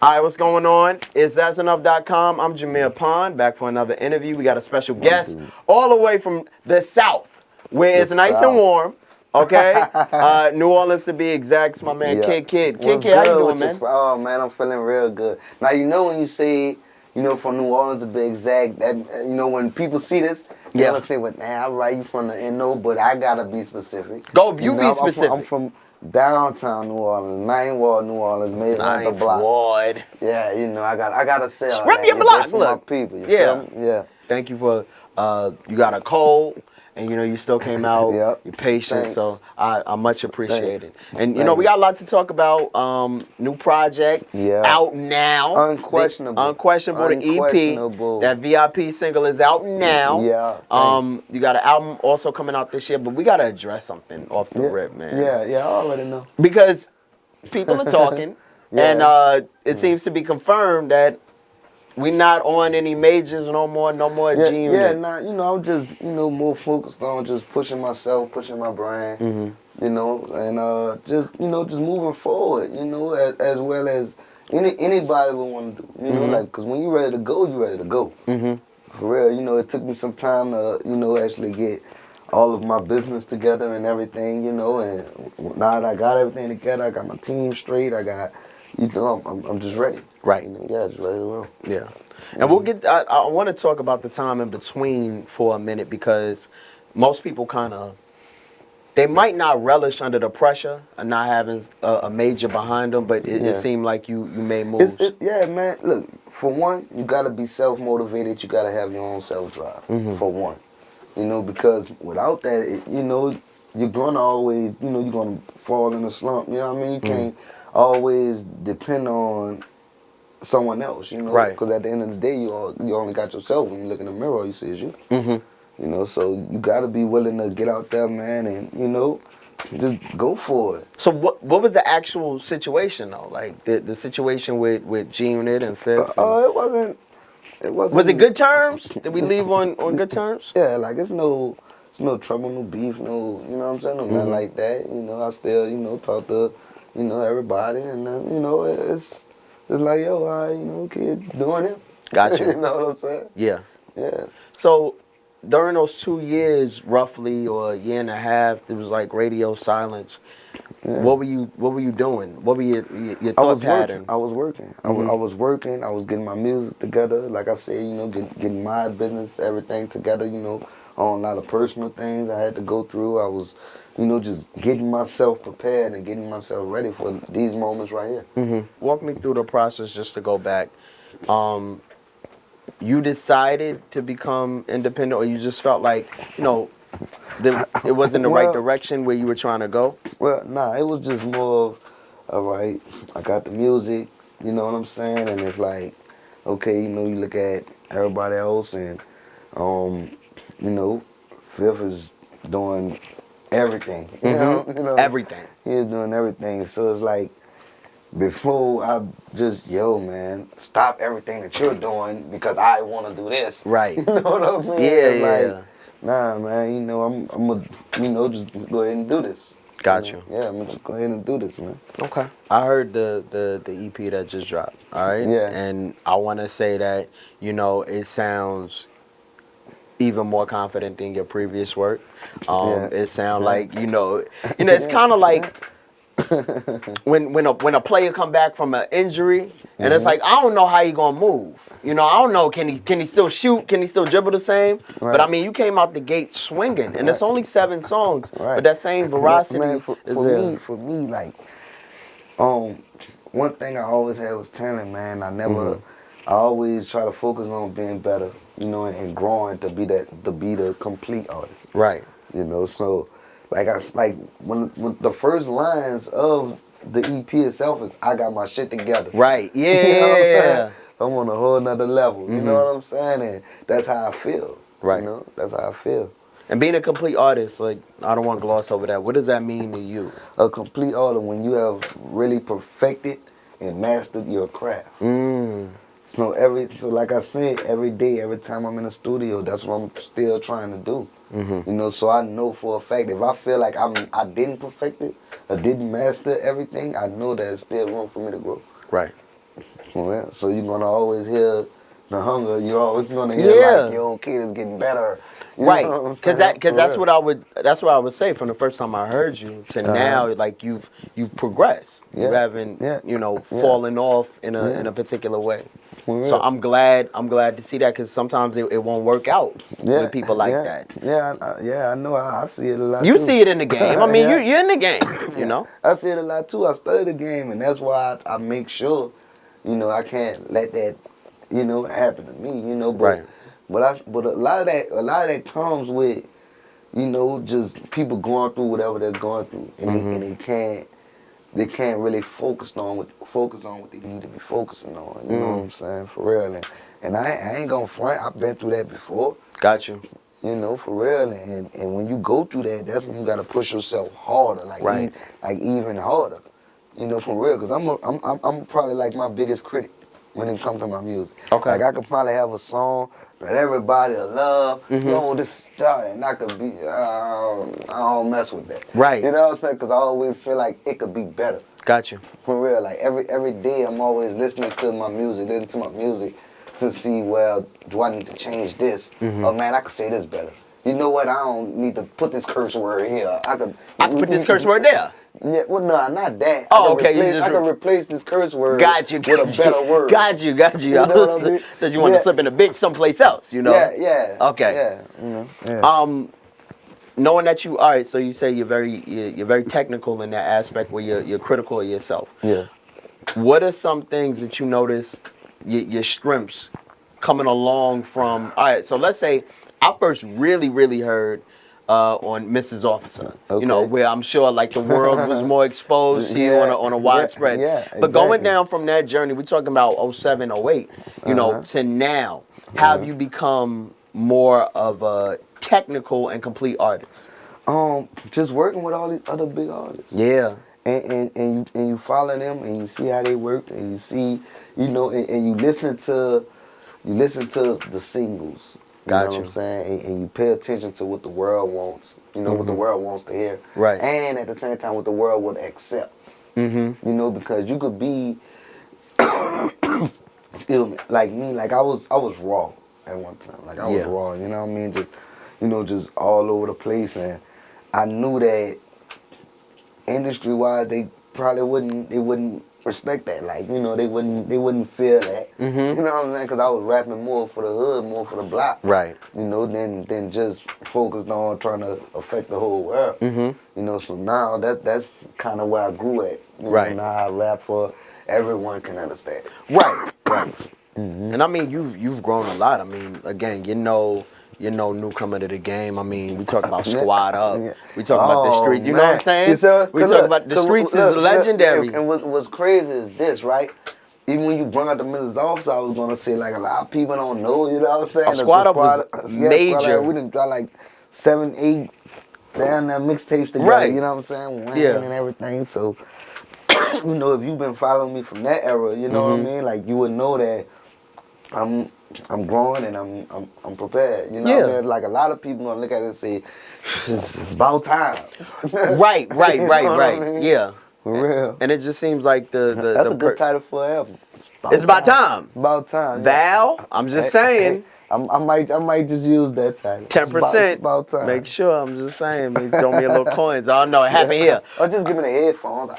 All right, what's going on? It's that'senough.com. I'm Jameer Pond, back for another interview. We got a special guest all the way from the South, where it's nice and warm. Okay, New Orleans to be exact. It's my man Kid. Kid, how you doing, man? Oh man, I'm feeling real good. Now you know when you say, from New Orleans to be exact, that when people see this, they're gonna say, "Well, nah, all right, you from the NO," but I gotta be specific. You be specific. I'm from downtown New Orleans, Ninth Ward, New Orleans, Maison the Ninth block. Ward. Yeah, I gotta sell. Rip your block, for look. My people, you feel me? Yeah. Thank you for you got a cold. And you still came out, you're patient, Thanks. so I much appreciate it. And Thanks. we got a lot to talk about. New project out now. Unquestionable. Unquestionable, the EP. That VIP single is out now. Yeah. You got an album also coming out this year, but we gotta address something off the rip, man. Yeah, I already know. Because people are talking, and it seems to be confirmed that we not on any majors no more G Unit. Yeah, I'm just, more focused on just pushing myself, pushing my brand, and just moving forward, as well as anybody would want to do, because when you're ready to go, you're ready to go. For real, it took me some time to, actually get all of my business together and everything, and now that I got everything together, I got my team straight, I got, I'm just ready. Right. Just ready to roll. Yeah. And we'll get, I want to talk about the time in between for a minute, because most people they might not relish under the pressure of not having a major behind them, but it seemed like you made moves. Yeah, man. Look, for one, you got to be self-motivated. You got to have your own self-drive, for one. Because without that, you're going to always, you're going to fall in a slump. You know what I mean? You can't always depend on someone else, Right. Because at the end of the day, you only got yourself. When you look in the mirror, all you see is you. So you got to be willing to get out there, man, and, just go for it. So what was the actual situation, though? Like, the situation with G-Unit and Fifth? It wasn't. Was it good terms? Did we leave on good terms? Yeah, like, it's no trouble, no beef, no, you know what I'm saying? No, nothing like that. I still, talk to, everybody, and, it's like, yo, all right, kid, doing it. Gotcha. You know what I'm saying? Yeah. Yeah. So during those 2 years, roughly, or a year and a half, there was like radio silence. Yeah. What were you doing? What were your thought pattern? I was working. I was working. I was getting my music together. Like I said, getting my business, everything together. On a lot of personal things I had to go through. I was, just getting myself prepared and getting myself ready for these moments right here. Walk me through the process just to go back. You decided to become independent, or you just felt like, it wasn't the right direction where you were trying to go? Well, nah, it was just more of, all right, I got the music, you know what I'm saying? And it's like, okay, you look at everybody else, and, Fifth is doing everything. You know? Everything. He is doing everything. So it's like, before I just, man, stop everything that you're doing because I want to do this. Right. You know what I mean? Yeah. Like, nah, man, I'm gonna, just go ahead and do this. Got you. Yeah, I'm gonna just go ahead and do this, man. Okay. I heard the EP that just dropped, all right? Yeah. And I want to say that, it sounds even more confident than your previous work. It sounds like, it's kind of like when a player come back from an injury, and it's like, I don't know how he gonna move. I don't know, can he still shoot? Can he still dribble the same? Right. But I mean, you came out the gate swinging, and it's only 7 songs, but that same veracity Man, is there. For me, like, one thing I always had was talent, man. I always try to focus on being better, and growing to be the complete artist. Right. So like when the first lines of the EP itself is, I got my shit together. Right. Yeah. You know what I'm saying? I'm on a whole nother level. You know what I'm saying? And that's how I feel. Right. That's how I feel. And being a complete artist, like, I don't want to gloss over that. What does that mean to you? A complete artist, when you have really perfected and mastered your craft. So like I said, every day, every time I'm in the studio, that's what I'm still trying to do. So I know for a fact, if I feel like I didn't perfect it, or didn't master everything, I know that there's still room for me to grow. Right. Well, so you're gonna always hear the hunger. You're always gonna hear like, yo, kid is getting better. You Right, know what I'm because saying? For that's real. what I would say from the first time I heard you to now. Like you've progressed. You Yeah, haven't yeah, yeah, fallen off in yeah. a particular way. For So real. I'm glad to see that, because sometimes it won't work out Yeah, with people like yeah, that. yeah, yeah. I know. I see it a lot You too. see it in the game. I mean, Yeah. you're in the game. You Yeah, know. I see it a lot too. I study the game, and that's why I make sure, I can't let that, happen to me. Right. But a lot of that comes with, just people going through whatever they're going through, and they can't really focus on what they need to be focusing on. You know what I'm saying? For real, and I ain't gonna front. I've been through that before. Got you. For real, and when you go through that, that's when you gotta push yourself harder, Right. like even harder, for real. Cause I'm probably like my biggest critic when it comes to my music. Okay. Like I could probably have a song that everybody will love. Yo, this stuff, and I could be, I don't mess with that. Right. You know what I'm saying? Cause I always feel like it could be better. Got you. For real, like every day I'm always listening to my music to see, well, do I need to change this? Oh man, I could say this better. You know what? I don't need to put this curse word here. I could put this curse word there. Yeah, well, no, not that. Oh, okay. I can replace this curse word Got you. with a better word. Got you. You know what I mean? That you want to slip in a bitch someplace else. You know. Yeah. Okay. Yeah. Yeah. Knowing that all right, so you say you're very technical in that aspect where you're critical of yourself. Yeah. What are some things that you notice your strengths coming along from? All right, so let's say I first really heard on Mrs. Officer. Okay. Where I'm sure like the world was more exposed to you on a widespread. Yeah, exactly. But going down from that journey, we're talking about 07, 08, to now, how have you become more of a technical and complete artist? Just working with all these other big artists. Yeah. And you follow them and you see how they work and you see, and you listen to the singles. You know what I'm saying? And you pay attention to what the world wants. What the world wants to hear. Right. And at the same time what the world would accept. Because you could be excuse me, like me, like I was raw at one time. Like I was raw, you know what I mean? Just all over the place, and I knew that industry-wise, they probably wouldn't respect that. Like, they wouldn't feel that. You know what I'm saying? Because I was rapping more for the hood, more for the block. Right. Than just focused on trying to affect the whole world. So now that's kind of where I grew at. Right. Now I rap for everyone can understand. Right. And I mean, you've grown a lot. I mean, again, newcomer to the game. I mean, we talk about Squad Up. Yeah. We talk about the street. You know what I'm saying? We talk about the streets is legendary. And what's crazy is this, right? Even when you bring out the Mrs. Officer, I was gonna say like a lot of people don't know. You know what I'm saying? Squad Up was major. Squad Up, we didn't try like 7, 8 down there mixtapes together. Right. You know what I'm saying? Yeah. And everything. So, if you've been following me from that era, you know what I mean? Like you would know that I'm growing and I'm prepared. You know what I mean? Like a lot of people gonna look at it and say, it's about time. Right. You know what I mean? Yeah. For real. And it just seems like that's a good title for an album. It's about time. About time. Val, I'm just saying. I might just use that title. 10%. It's about time. Make sure. I'm just saying. Throw me a little coins. Oh no, it happened here. Or just give me the headphones.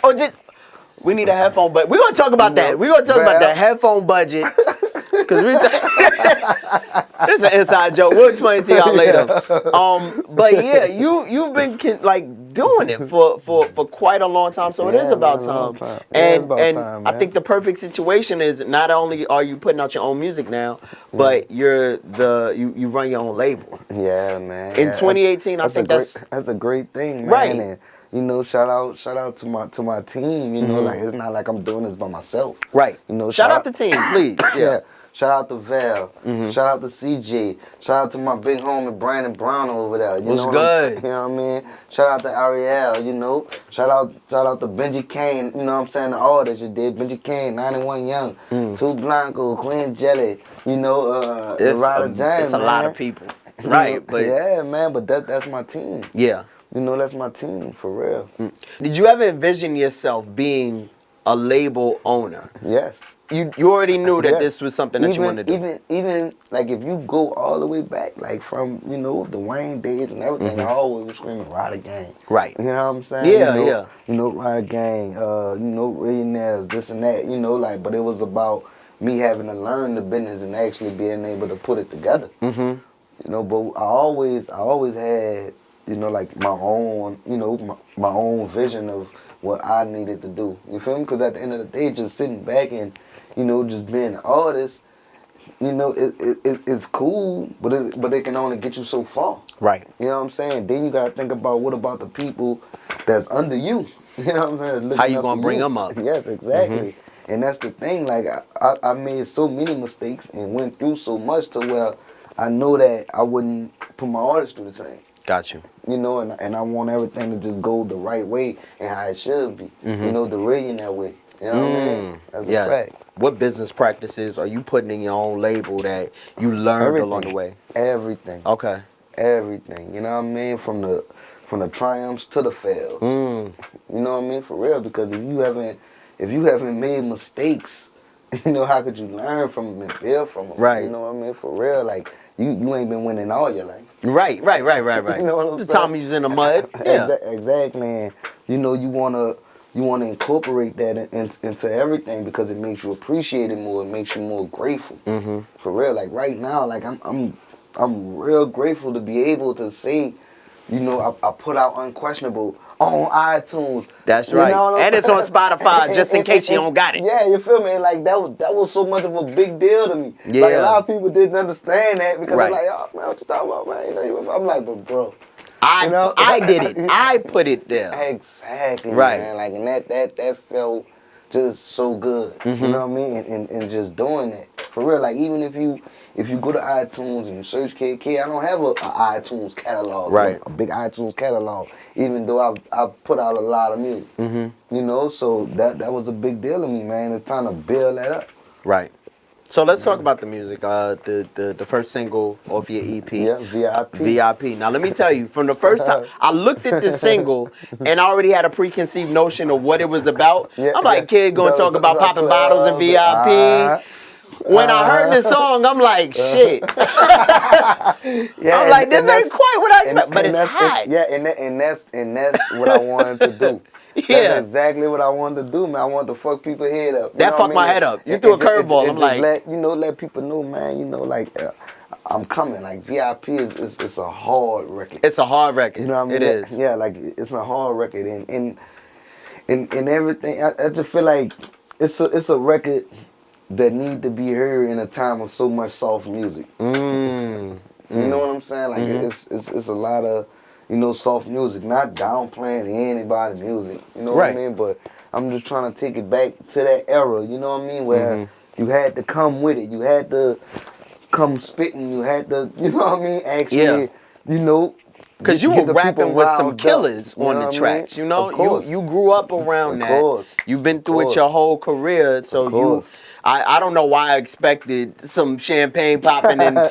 We need a headphone, but we're gonna talk about that. We're gonna talk about that headphone budget. Cause it's an inside joke. We'll explain to y'all later. But yeah, you've been doing it for quite a long time. So it is about time. And I think the perfect situation is not only are you putting out your own music now, but you run your own label. Yeah, man. In 2018, I think that's a great thing, man. Right. And, shout out to my team. Like it's not like I'm doing this by myself. Right. Shout out the team, please. Yeah. Shout out to Val. Shout out to CJ. Shout out to my big homie Brandon Brown over there. What's good? You know what I mean? Shout out to Ariel, Shout out to Benji Kane, you know what I'm saying? The all that you did. Benji Kane, 91 Young, Two Blanco, Queen Jelly, Ryder James. It's a lot of people. Right. But yeah, man, but that's my team. Yeah. That's my team, for real. Did you ever envision yourself being a label owner? Yes. you already knew that this was something that you wanted to do. Even like if you go all the way back, like from the Wayne days and everything, I always was screaming "Rider Gang." Right. You know what I'm saying? Yeah, yeah. Rider Gang. Millionaires, this and that. Like, but it was about me having to learn the business and actually being able to put it together. But I always had, like my own, my own vision of what I needed to do. You feel me? Because at the end of the day, just sitting back and, just being an artist, it's cool, but it can only get you so far. Right. You know what I'm saying? Then you got to think about what about the people that's under you. You know what I'm saying? How you going to bring them up? Yes, exactly. And that's the thing. Like, I made so many mistakes and went through so much to where I know that I wouldn't put my artist through the same. Got you. And I want everything to just go the right way and how it should be. The real that way. You know what I mean? That's a fact. What business practices are you putting in your own label that you learned along the way? Everything. Okay. Everything. You know what I mean? From the triumphs to the fails. You know what I mean? For real. Because if you haven't made mistakes, how could you learn from them and build from them? Right. You know what I mean? For real. Like, you ain't been winning all your life. Right. You know what I'm saying? The time you was in the mud. Yeah. Exactly. And, you wanna incorporate that into everything because it makes you appreciate it more. It makes you more grateful. For real. Like right now, like I'm real grateful to be able to say, I put out Unquestionable on iTunes. That's right. And it's on Spotify, just in case you don't got it. Yeah, you feel me? And like that was so much of a big deal to me. Yeah. Like a lot of people didn't understand that because Right. they're like, oh man, what you talking about, man? I'm like, but bro. I did it. I put it there. Exactly, right. Man. Like, and that felt just so good. You know what I mean? And just doing that. For real, like even if you go to iTunes and you search KK, I don't have a iTunes catalog. Right. A big iTunes catalog. Even though I've put out a lot of music. So that was a big deal to me, man. It's time to build that up. Right. So let's talk about the music. The first single off your EP. Yeah, VIP. VIP. Now let me tell you, from the first time I looked at this single and I already had a preconceived notion of what it was I'm like, kid gonna talk about popping bottles in VIP. When I heard this song, I'm like, shit. I'm like, this ain't quite what I expect, but it's hot. And that's what I wanted to do. That's exactly what I wanted to do, man. I wanted to fuck people's head up. That fucked my head up. You threw a curveball. I'm like, let people know, man. I'm coming. Like VIP is a hard record. It's a hard record. You know what I mean? It is. Yeah, like it's a hard record, and everything. I just feel like it's a record that need to be heard in a time of so much soft music. You know what I'm saying? Like it's a lot of soft music, not downplaying anybody's music. You know what I mean? But I'm just trying to take it back to that era. You know what I mean? Where you had to come with it. You had to come spitting. You had to, you know what I mean? Actually, because you were rapping with some killers on the tracks. You know, you grew up around that. Course. You've been through it your whole career, so I don't know why I expected some champagne popping and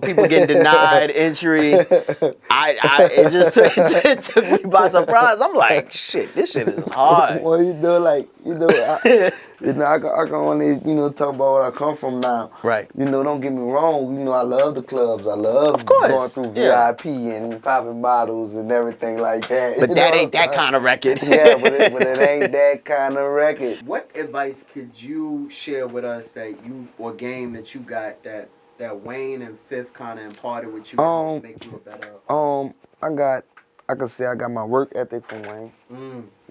people getting denied entry. It just it took me by surprise. I'm like, shit, this shit is hard. Well, I can only talk about where I come from now. Right. Don't get me wrong. I love the clubs. I love going through VIP and popping bottles and everything like that. But that ain't that kind of record. Yeah, but it ain't that kind of record. What advice could you share with us game that you got that Wayne and Fifth kind of imparted with you to make you a better? I can say I got my work ethic from Wayne.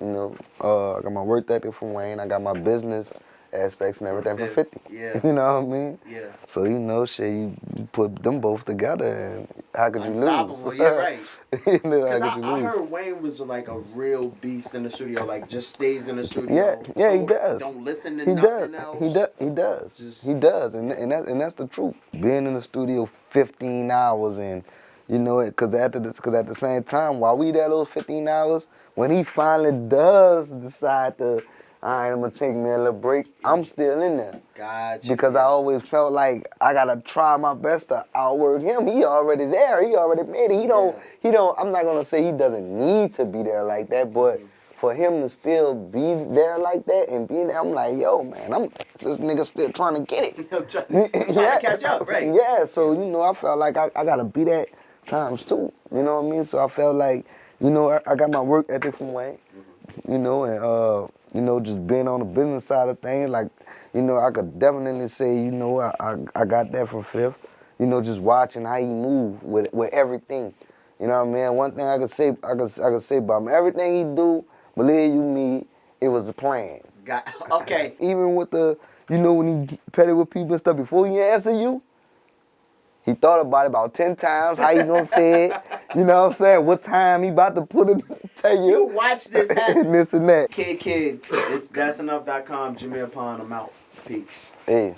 I got my work ethic from Wayne. I got my business aspects and everything from 50. Yeah. You know what I mean? Yeah. So you put them both together, and how could you lose? Unstoppable. Yeah, right. How could I you lose? heard Wayne was like a real beast in the studio. Like just stays in the studio. Yeah, he does. Don't listen to nothing else. He does, and that's the truth. Being in the studio 15 hours and. Because at the same time, while we there those 15 hours, when he finally does decide to, all right, I'm going to take me a little break, I'm still in there. Gotcha. Because I always felt like I got to try my best to outwork him. He already there. He already made it. I'm not going to say he doesn't need to be there like that, but for him to still be there like that and be there, I'm like, yo, man, this nigga still trying to get it. I'm trying to catch up, right? Yeah, so, you know, I felt like I got to be that times two, you know what I mean? So I felt like, you know, I got my work ethic from Wayne, you know, and, you know, just being on the business side of things, like, you know, I could definitely say, you know, I got that from Fifth, you know, just watching how he move with everything. You know what I mean? One thing I could say about him, everything he do, believe you me, it was a plan. Okay. Even with the, you know, when he petty with people and stuff, before he answer you, he thought about it about 10 times, how he gonna say it, you know what I'm saying? What time he about to put it, tell you. You watch this happen. This and that. Kid, it's that'senough.com, Jameer Pond, I'm out. Peace. Hey.